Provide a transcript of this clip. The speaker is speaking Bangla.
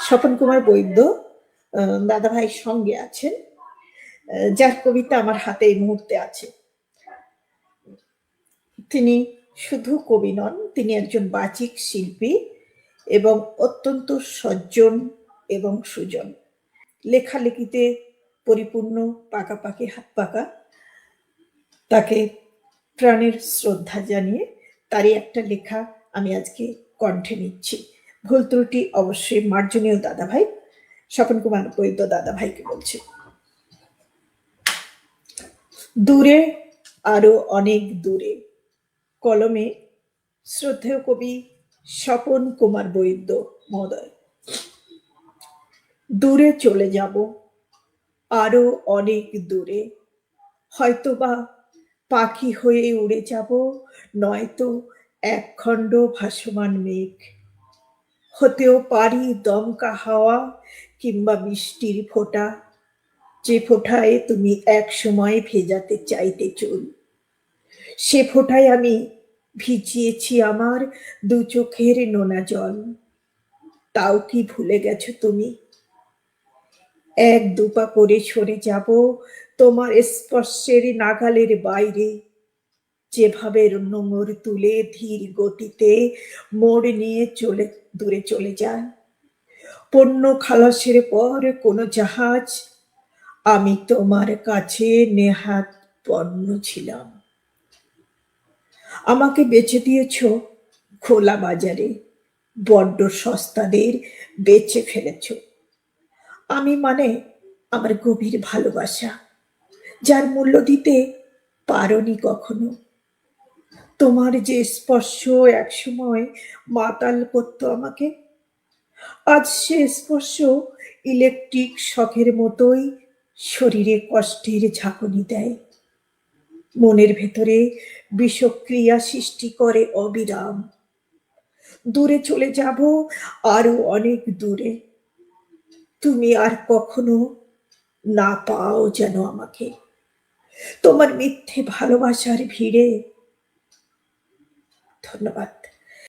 স্বপন কুমার বৈদ্য দাদাভাইয়ের সঙ্গে আছেন, যার কবিতা আমার হাতে এই মুহূর্তে আছে। তিনি শুধু কবি নন, তিনি একজন বাচিক শিল্পী এবং অত্যন্ত সজ্জন এবং সুজন। লেখালেখিতে পরিপূর্ণ, পাকাপাকি হাত পাকা। তাকে প্রাণের শ্রদ্ধা জানিয়ে তারই একটা লেখা আমি আজকে কণ্ঠে নিচ্ছি। ভুল ত্রুটি অবশ্যই মার্জনীয় দাদাভাই। স্বপন কুমার বৈদ্য দাদাভাইকে বলছি। দূরে, আরো অনেক দূরে। কলমে শ্রদ্ধেয় কবি স্বপন কুমার বৈদ্য মহোদয়। দূরে চলে যাব, আরো অনেক দূরে। হয়তোবা পাখি হয়ে উড়ে যাব, নয়তো একখণ্ড ভাসমান মেঘ। হতেও পারি দমকা হাওয়া কিংবা বৃষ্টির ফোঁটা, যে ফোঁটায় তুমি এক সময় ভেজাতে চাইতে চুল। সে ফোঁটায় আমি ভিজিয়েছি আমার দু চোখের নোনা জল। তাও কি ভুলে গেছো তুমি? এক দুপা করে সরে যাব তোমার স্পর্শের নাগালের বাইরে। যেভাবে নোঙর তুলে ধীর গতিতে মোড় নিয়ে দূরে চলে যায় পণ্য খালাসের পর কোনো জাহাজ, আমি তোমার কাছে নেহাত পণ্য ছিলাম। আমাকে বেচে দিয়েছ খোলা বাজারে, বড্ড সস্তাদের বেচে ফেলেছ। আমি মানে আমার গভীর ভালোবাসা, যার মূল্য দিতে পারোনি কখনো। তোমার যে স্পর্শ একসময় মাতাল করতো আমাকে, আজ সে স্পর্শ ইলেকট্রিক শকের মতোই শরীরে কষ্টের ঝাঁকুনি দেয়, মনের ভেতরে বিষক্রিয়া সৃষ্টি করে অবিরাম। দূরে চলে যাব, আরো অনেক দূরে। তুমি আর কখনো না পাও যেন আমাকে তোমার মিথ্যে ভালোবাসার ভিড়ে। ধন্যবাদ।